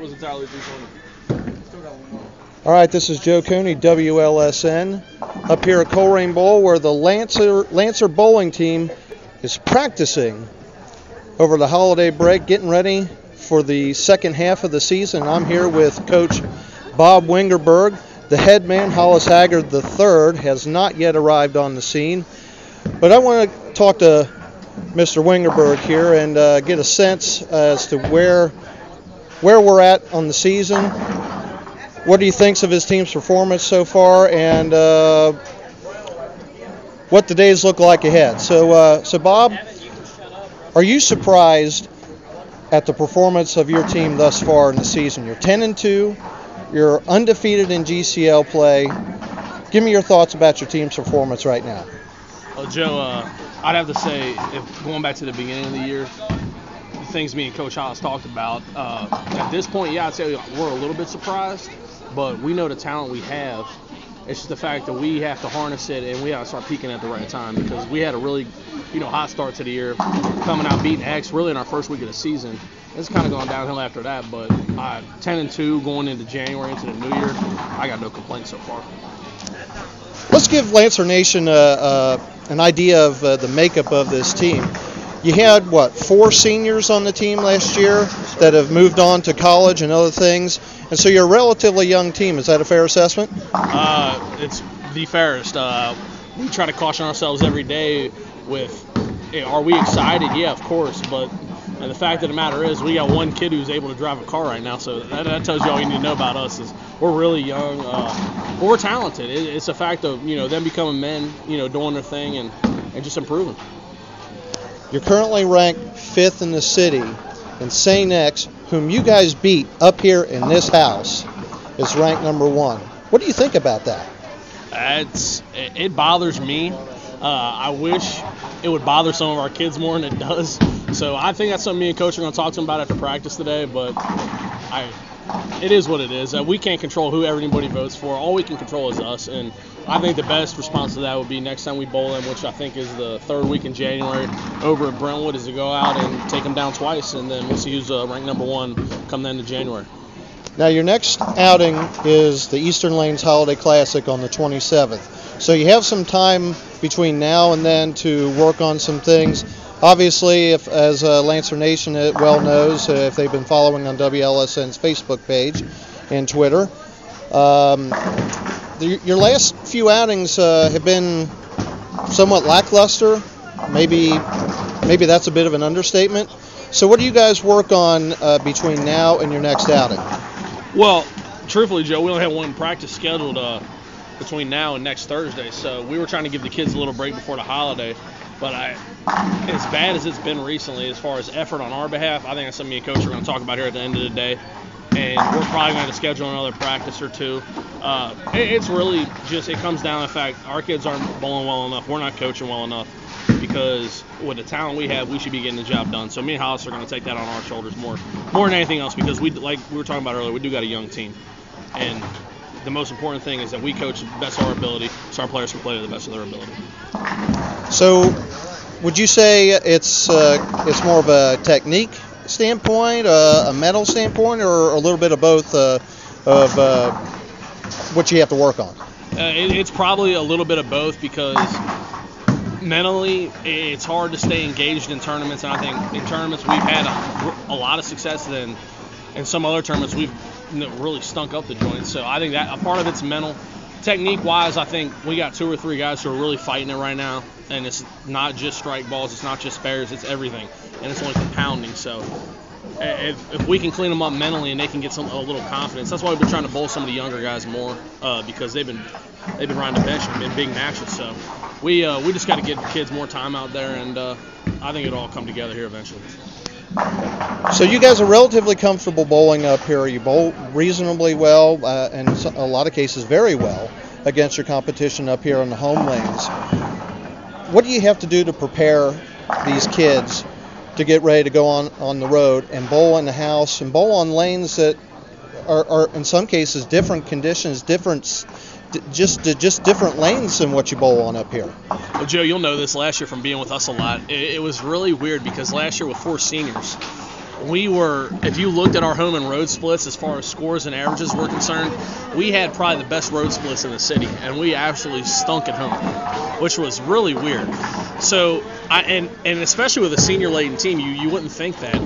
was entirely 320. Still got one more. All right, this is Joe Koehne, WLSN, up here at Coleraine Bowl, where the Lancer bowling team is practicing over the holiday break, getting ready for the second half of the season. I'm here with Coach Bob Wingerberg. The head man, Hollis Haggard III, has not yet arrived on the scene. But I want to talk to Mr. Wingerberg here and get a sense as to where we're at on the season. What do you think of his team's performance so far, and what the days look like ahead? So Bob, are you surprised at the performance of your team thus far in the season? You're 10-2, you're undefeated in GCL play. Give me your thoughts about your team's performance right now. Well, Joe, I'd have to say, if going back to the beginning of the year, the things me and Coach Hollis talked about, at this point, yeah, I'd say we're a little bit surprised. But we know the talent we have. It's just the fact that we have to harness it and we have to start peaking at the right time, because we had a really, hot start to the year, coming out beating X really in our first week of the season. It's kind of gone downhill after that, but 10-2 going into January, into the new year, I got no complaints so far. Let's give Lancer Nation an idea of the makeup of this team. You had, 4 seniors on the team last year that have moved on to college and other things, and so you're a relatively young team. Is that a fair assessment? It's the fairest. We try to caution ourselves every day with, are we excited? Yeah, of course, but the fact of the matter is we got one kid who's able to drive a car right now, so that tells you all you need to know about us. Is we're really young, but we're talented. It's a fact of them becoming men, doing their thing and just improving. You're currently ranked 5th in the city, and St. X, whom you guys beat up here in this house, is ranked number 1. What do you think about that? It bothers me. I wish it would bother some of our kids more than it does. So I think that's something me and Coach are going to talk to them about after practice today. But it is what it is. We can't control who everybody votes for. All we can control is us. And I think the best response to that would be next time we bowl them, which I think is the 3rd week in January over at Brentwood, is to go out and take them down twice, and then we'll see who's ranked number 1 come the end of January. Now your next outing is the Eastern Lanes Holiday Classic on the 27th. So you have some time between now and then to work on some things. Obviously, as Lancer Nation well knows, if they've been following on WLSN's Facebook page and Twitter, your last few outings have been somewhat lackluster. Maybe that's a bit of an understatement. So what do you guys work on between now and your next outing? Well, truthfully, Joe, we only have one practice scheduled between now and next Thursday. So we were trying to give the kids a little break before the holiday. But as bad as it's been recently as far as effort on our behalf, I think that's something me and Coach are going to talk about here at the end of the day. And we're probably going to schedule another practice or two. It's really just, it comes down to the fact our kids aren't bowling well enough. We're not coaching well enough, because with the talent we have, we should be getting the job done. So me and Hollis are going to take that on our shoulders more than anything else, because like we were talking about earlier, we do got a young team. And the most important thing is that we coach to the best of our ability so our players can play to the best of their ability. So would you say it's more of a technique standpoint, a mental standpoint, or a little bit of both of what you have to work on? It's probably a little bit of both, because mentally it's hard to stay engaged in tournaments, and I think in tournaments we've had a lot of success. Then in some other tournaments we've really stunk up the joints. So I think that a part of it's mental. Technique-wise, I think we got 2 or 3 guys who are really fighting it right now, and it's not just strike balls, it's not just spares, it's everything, and it's only compounding. So if we can clean them up mentally and they can get a little confidence, that's why we've been trying to bowl some of the younger guys more, because they've been riding the bench and been big matches. So we just got to get the kids more time out there, and I think it'll all come together here eventually. So you guys are relatively comfortable bowling up here. You bowl reasonably well, and in a lot of cases very well, against your competition up here on the home lanes. What do you have to do to prepare these kids to get ready to go on the road and bowl in the house and bowl on lanes that are in some cases different conditions, just different lanes than what you bowl on up here? Well, Joe, you'll know this last year from being with us a lot. It was really weird because last year with 4 seniors, if you looked at our home and road splits as far as scores and averages were concerned, we had probably the best road splits in the city, and we absolutely stunk at home, which was really weird. So, and especially with a senior-laden team, you wouldn't think that.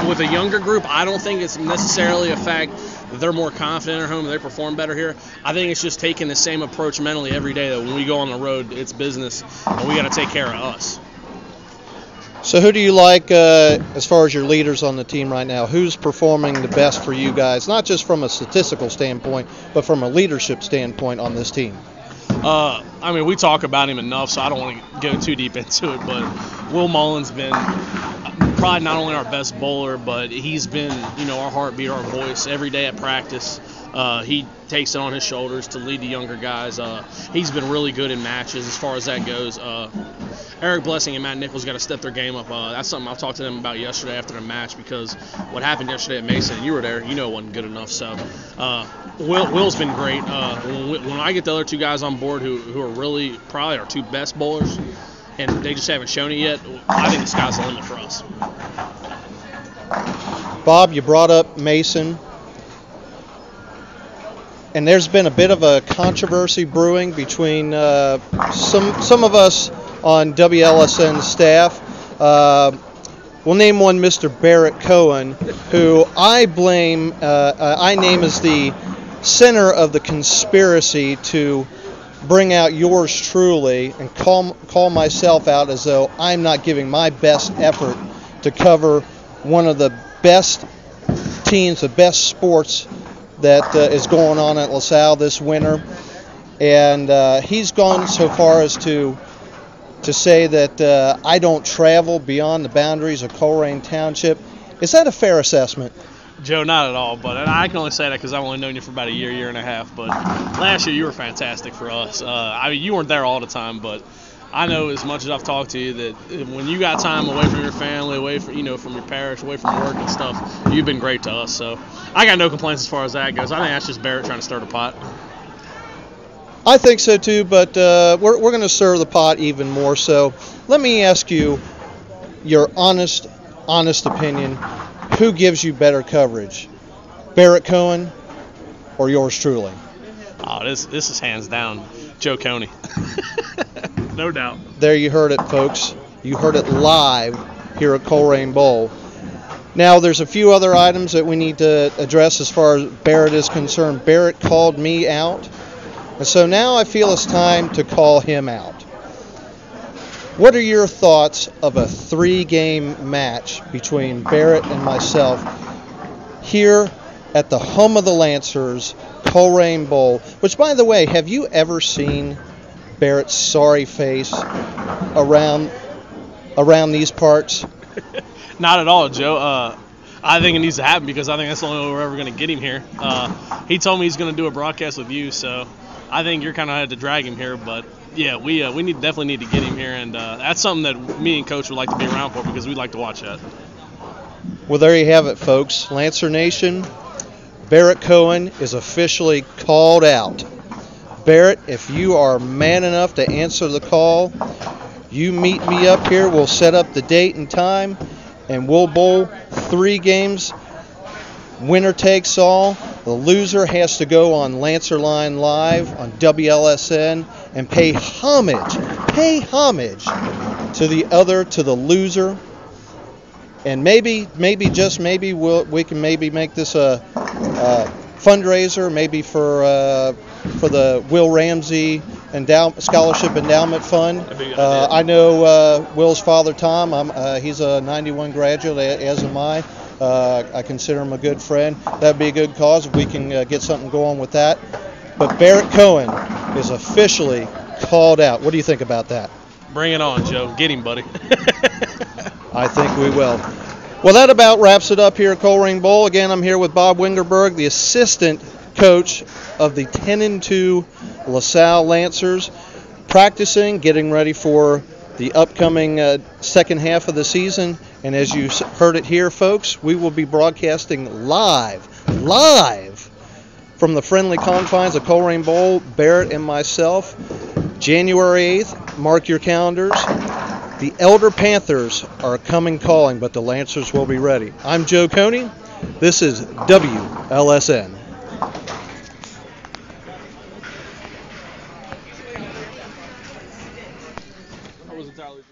With a younger group, I don't think it's necessarily a fact that they're more confident at home and they perform better here. I think it's just taking the same approach mentally every day that when we go on the road, it's business, and we got to take care of us. So who do you like as far as your leaders on the team right now? Who's performing the best for you guys, not just from a statistical standpoint, but from a leadership standpoint on this team? I mean, we talk about him enough, so I don't want to go too deep into it, but Will Mullen's been probably not only our best bowler, but he's been, our heartbeat, our voice every day at practice. He takes it on his shoulders to lead the younger guys. He's been really good in matches as far as that goes. Eric Blessing and Matt Nichols got to step their game up. That's something I've talked to them about yesterday after the match, because what happened yesterday at Mason, you were there, it wasn't good enough. So Will's been great. When I get the other two guys on board who are really probably our two best bowlers, and they just haven't shown it yet, I think the sky's the limit for us. Bob, you brought up Mason. And there's been a bit of a controversy brewing between some of us on WLSN staff. We'll name one Mr. Barrett Koehne, who I name as the center of the conspiracy to bring out yours truly and call myself out as though I'm not giving my best effort to cover one of the best teams, the best sports that is going on at LaSalle this winter. And he's gone so far as to say that I don't travel beyond the boundaries of Colerain Township. Is that a fair assessment? Joe, not at all, but I can only say that because I've only known you for about a year and a half. But last year you were fantastic for us. I mean, you weren't there all the time, but I know as much as I've talked to you that when you got time away from your family, away from from your parish, away from work and stuff, you've been great to us. So I got no complaints as far as that goes. I think that's just Barrett trying to stir the pot. I think so too, but we're going to stir the pot even more. So let me ask you your honest opinion. Who gives you better coverage, Barrett Koehne or yours truly? Oh, this is hands down Joe Koehne. No doubt. There you heard it, folks. You heard it live here at Colerain Bowl. Now, there's a few other items that we need to address as far as Barrett is concerned. Barrett called me out, and so now I feel it's time to call him out. What are your thoughts of a 3-game match between Barrett and myself here at the home of the Lancers, Colerain Bowl? Which, by the way, have you ever seen Barrett's sorry face around these parts? Not at all, Joe. I think it needs to happen because I think that's the only way we're ever going to get him here. He told me he's going to do a broadcast with you, so I think you're kind of had to drag him here. But yeah, we definitely need to get him here, and that's something that me and Coach would like to be around for because we'd like to watch that. Well, there you have it, folks. Lancer Nation, Barrett Koehne is officially called out. Barrett, if you are man enough to answer the call, you meet me up here. We'll set up the date and time, and we'll bowl 3 games. Winner takes all. The loser has to go on Lancer Line Live on WLSN and pay homage to the loser. And maybe we can make this a fundraiser, maybe for the Will Ramsey Scholarship Endowment Fund. I know Will's father, Tom. He's a 91 graduate, as am I. I consider him a good friend. That'd be a good cause if we can get something going with that. But Barrett Koehne is officially called out. What do you think about that? Bring it on, Joe. Get him, buddy. I think we will. Well, that about wraps it up here at Colerain Bowl. Again, I'm here with Bob Wingerberg, the assistant coach of the 10-2 LaSalle Lancers, practicing, getting ready for the upcoming second half of the season. And as you heard it here, folks, we will be broadcasting live from the friendly confines of Colerain Bowl, Barrett and myself, January 8th. Mark your calendars. The Elder Panthers are coming calling, but the Lancers will be ready. I'm Joe Koehne. This is WLSN. I was entirely